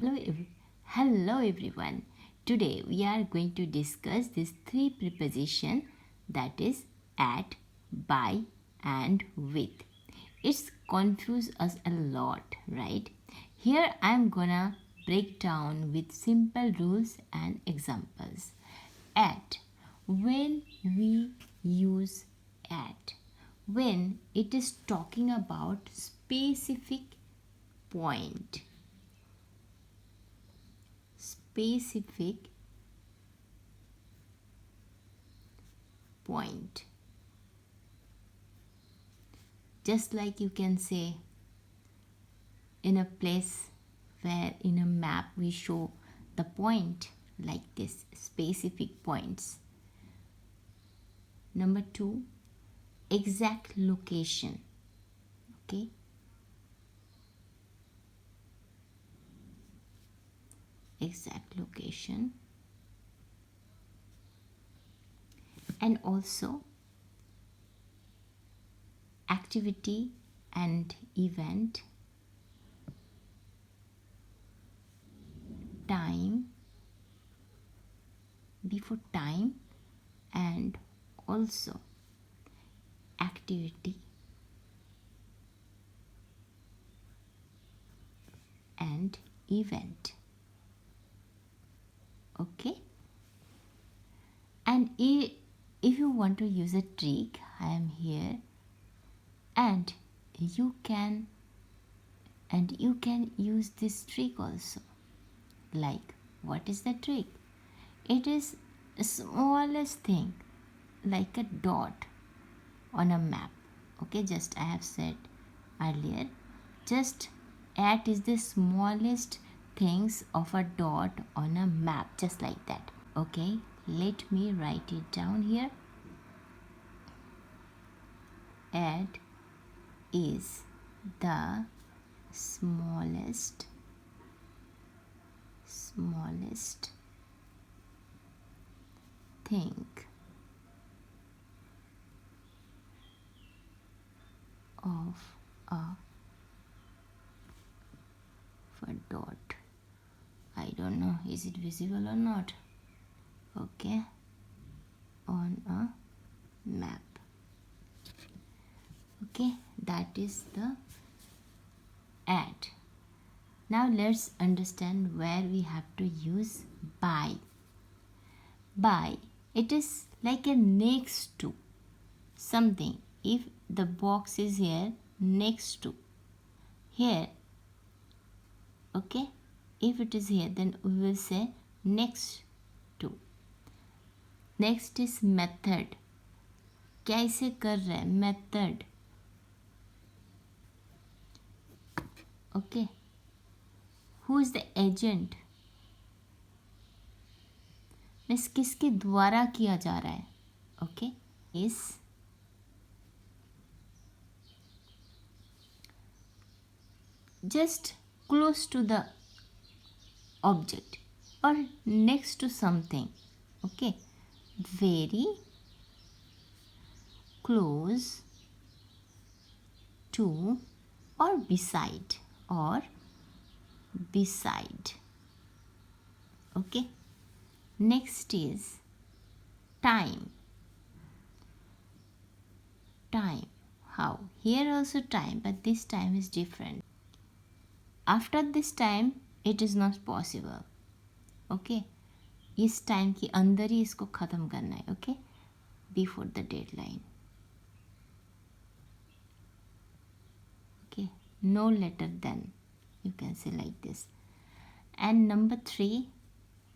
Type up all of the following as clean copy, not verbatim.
Hello everyone. Today we are going to discuss these three prepositions, that is at, by and with. It's confuse us a lot, right? Here I'm gonna break down with simple rules and examples. At, when we use at, when it is talking about specific point, specific point, just like you can say in a place where in a map we show the point like this, specific points. Number 2, exact location. Okay, exact location. And also activity and event, time, before time, and also activity and event. Okay, and if you want to use a trick, I am here, and you can use this trick also. Like, what is the trick? It is the smallest thing, like a dot on a map. Okay, just I have said earlier, just at is the smallest things of a dot on a map, just like that. Okay, let me write it down here. At is the smallest thing of a dot. I don't know, is it visible or not? Okay, on a map. Okay, that is the at. Now let's understand where we have to use by. By, it is like a next to something. If the box is here, next to here, okay, if it is here, then we will say next to. Next is method. कैसे कर रहे हैं, method. Okay, who is the agent? Means किसके द्वारा किया जा रहा है. ओके, इस just close to the object or next to something. Okay, very close to or beside Okay, next is time. How? Here also time, but this time is different. After this time it is not possible. Okay, इस time के अंदर ही इसको ख़त्म करना है. Okay, before the deadline. Okay, no later than, you can say like this. And number 3,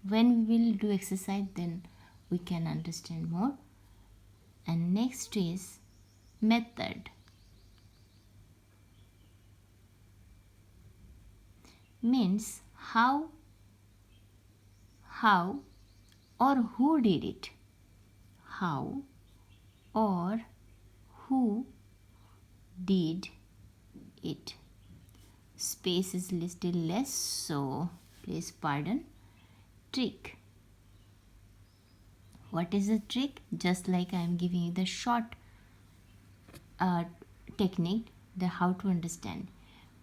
when we will do exercise, then we can understand more. And next is method. Means how or who did it. How or who did it. Space is little less, so please pardon. Trick. What is the trick? Just like I am giving you the short technique, the how to understand.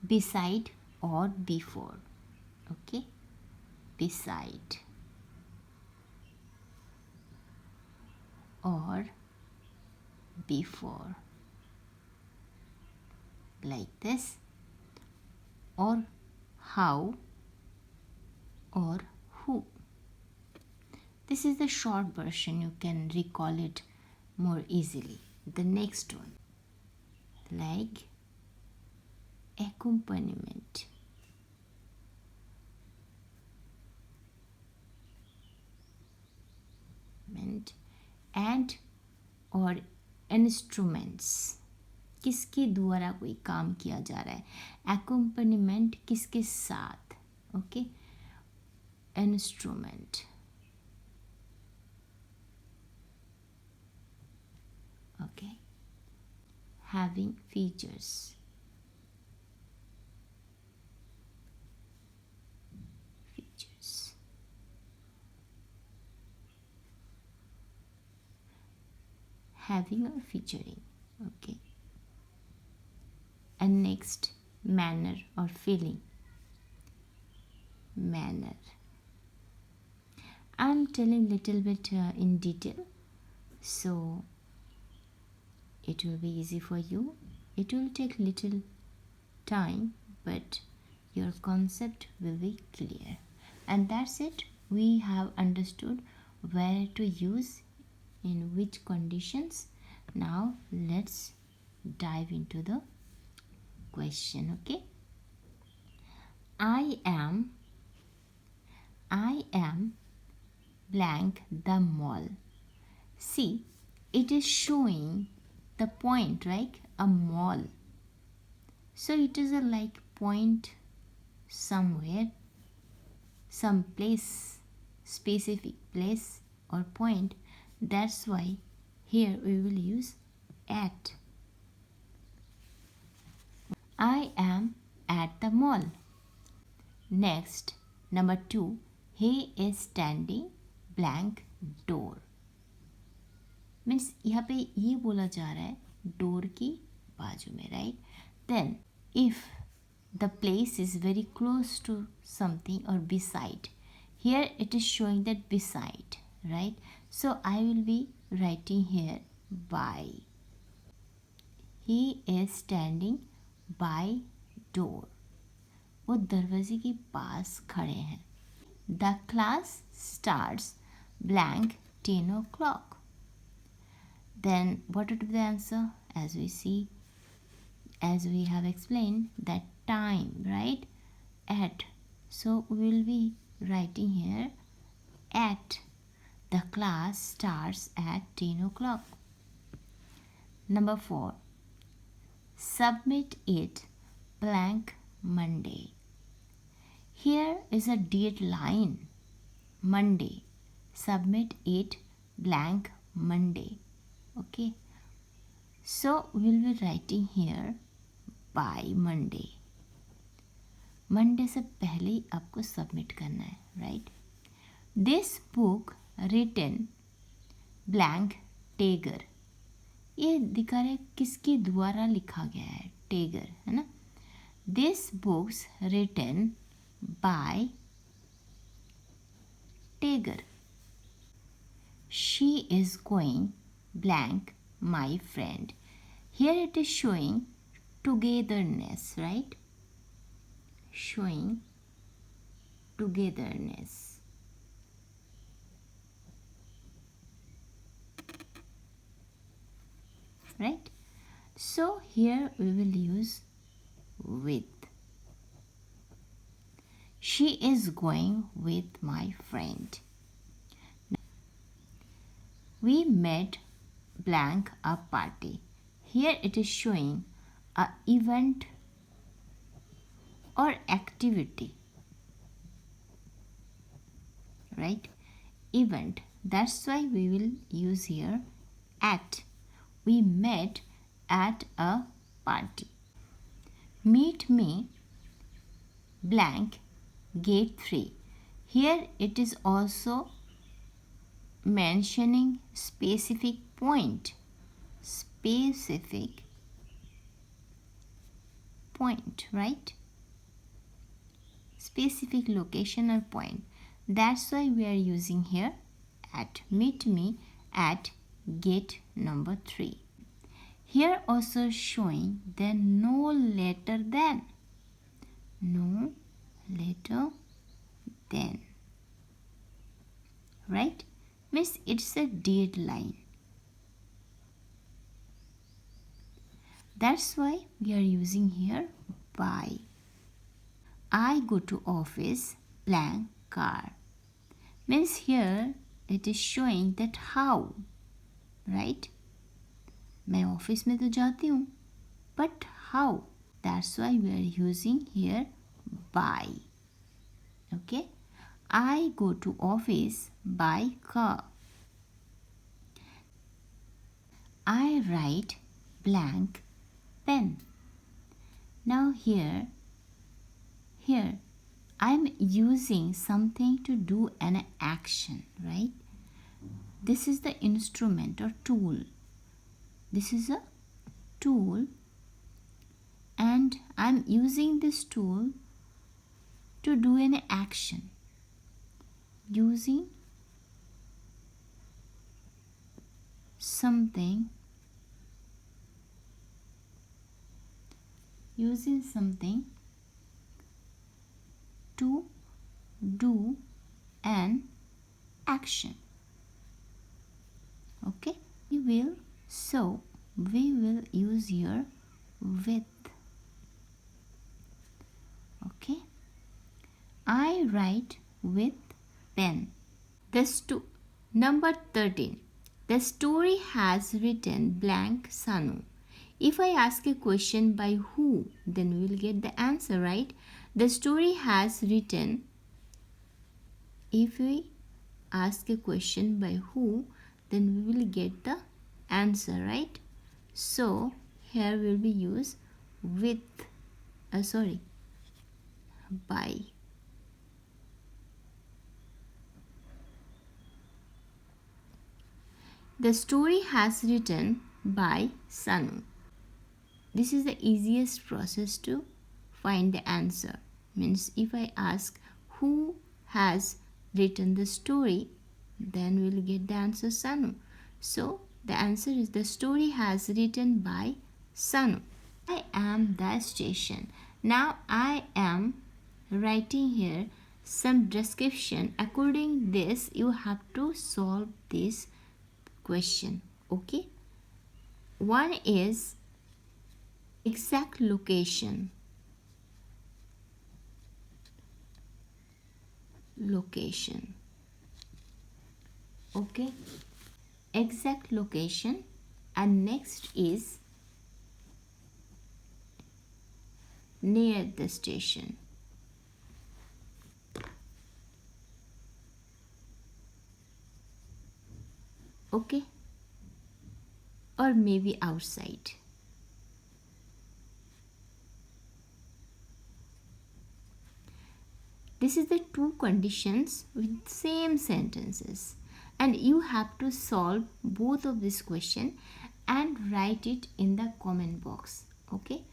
Beside or before. Okay, beside or before, like this, or how or who. This is the short version, you can recall it more easily. The next one, like accompaniment. And और instruments, किसके द्वारा कोई काम किया जा रहा है, एक्म्पनीमेंट किसके साथ. Okay, instrument. Okay, having features. Having or featuring. Okay, and next, manner or feeling. Manner, I'm telling little bit in detail, so it will be easy for you. It will take little time, but your concept will be clear. And that's it. We have understood where to use, in which conditions. Now let's dive into the question. Okay, I am blank the mall. See, it is showing the point, right? A mall. So it is a like point somewhere, some place, specific place or point. That's why here we will use at. I am at the mall. Next, number 2, he is standing blank door. Means यहाँ पे ये बोला जा रहा है door की बाजू में, right. Then if the place is very close to something और beside, here it is showing that beside, right. So I will be writing here by. He is standing by door. वो दरवाजे के पास खड़े हैं. The class starts blank 10 o'clock. Then what would be the answer? As we see, as we have explained, that time, right? At. So we will be writing here at. The class starts at 10 o'clock. Number 4, submit it blank Monday. Here is a deadline, Monday. Submit it blank Monday. Okay, so we'll be writing here by Monday. Monday से पहले ही आपको submit करना है, right. This book written blank Tagore. ये दिखा रहा है किसके द्वारा लिखा गया है, टेगर, है ना. This books written by Tagore. She is going blank my friend. Here it is showing togetherness, right? Showing togetherness. Right? So here we will use with. She is going with my friend. We met blank a party. Here it is showing a event or activity, right? Event. That's why we will use here at. We met at a party. Meet me blank gate 3. Here it is also mentioning specific point. Specific point, right? specific location or point. That's why we are using here at. Meet me at gate number 3. Here also showing then no later than. No later than. Right? Means it's a deadline. That's why we are using here by. I go to office blank car. Means here it is showing that how. Right? मैं office में तो जाती हूँ, but how? That's why we are using here by. Okay? I go to office by car. I write blank pen. Now here I am using something to do an action, right? This is the instrument or tool. This is a tool and I am using this tool to do an action. Using something to do an action. Okay, we will use here with. Okay, I write with pen. Number 13. The story has written blank Sanu. If I ask a question by who, then we will get the answer, right? The story has written. If we ask a question by who, then we will get the answer, right? So here will be used with. By. The story has written by Sanu. This is the easiest process to find the answer. Means if I ask who has written the story, then we will get the answer Sanu. So the answer is the story has written by Sanu. I am the station. Now I am writing here some description. According this you have to solve this question. Okay, one is exact location. Okay, exact location, and next is near the station. Okay, or maybe outside. This is the two conditions with same sentences, and you have to solve both of this question and write it in the comment box. Okay,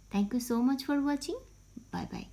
thank you so much for watching. Bye bye.